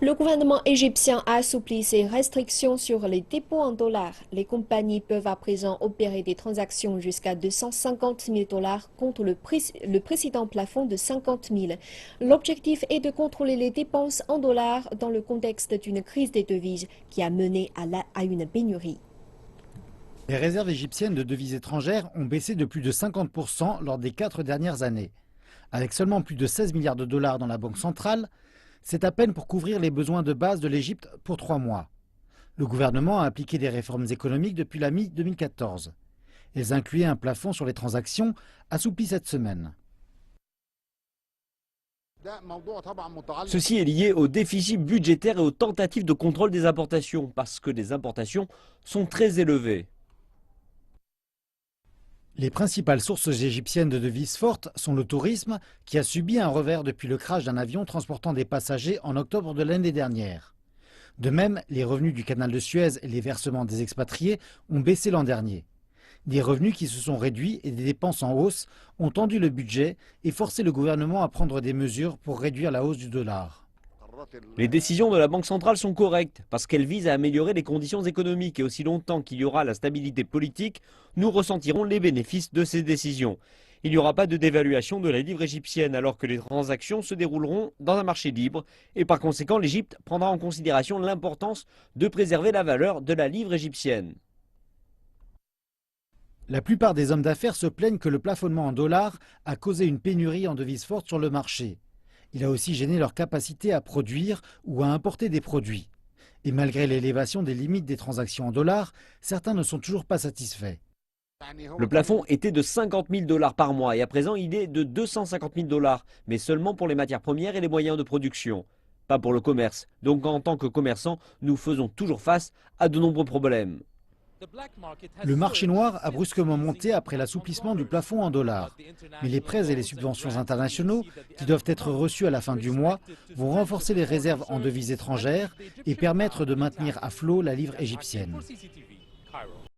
Le gouvernement égyptien a assoupli ses restrictions sur les dépôts en dollars. Les compagnies peuvent à présent opérer des transactions jusqu'à 250 000 dollars contre le précédent plafond de 50 000. L'objectif est de contrôler les dépenses en dollars dans le contexte d'une crise des devises qui a mené à une pénurie. Les réserves égyptiennes de devises étrangères ont baissé de plus de 50% lors des 4 dernières années. Avec seulement plus de 16 milliards de dollars dans la banque centrale, c'est à peine pour couvrir les besoins de base de l'Égypte pour 3 mois. Le gouvernement a appliqué des réformes économiques depuis la mi-2014. Elles incluaient un plafond sur les transactions assoupli cette semaine. Ceci est lié au déficit budgétaire et aux tentatives de contrôle des importations, parce que les importations sont très élevées. Les principales sources égyptiennes de devises fortes sont le tourisme, qui a subi un revers depuis le crash d'un avion transportant des passagers en octobre de l'année dernière. De même, les revenus du canal de Suez et les versements des expatriés ont baissé l'an dernier. Des revenus qui se sont réduits et des dépenses en hausse ont tendu le budget et forcé le gouvernement à prendre des mesures pour réduire la hausse du dollar. Les décisions de la Banque centrale sont correctes parce qu'elles visent à améliorer les conditions économiques et aussi longtemps qu'il y aura la stabilité politique, nous ressentirons les bénéfices de ces décisions. Il n'y aura pas de dévaluation de la livre égyptienne alors que les transactions se dérouleront dans un marché libre et par conséquent l'Égypte prendra en considération l'importance de préserver la valeur de la livre égyptienne. La plupart des hommes d'affaires se plaignent que le plafonnement en dollars a causé une pénurie en devises fortes sur le marché. Il a aussi gêné leur capacité à produire ou à importer des produits. Et malgré l'élévation des limites des transactions en dollars, certains ne sont toujours pas satisfaits. Le plafond était de 50 000 dollars par mois et à présent il est de 250 000 dollars, mais seulement pour les matières premières et les moyens de production, pas pour le commerce. Donc en tant que commerçants, nous faisons toujours face à de nombreux problèmes. Le marché noir a brusquement monté après l'assouplissement du plafond en dollars. Mais les prêts et les subventions internationaux, qui doivent être reçus à la fin du mois, vont renforcer les réserves en devises étrangères et permettre de maintenir à flot la livre égyptienne.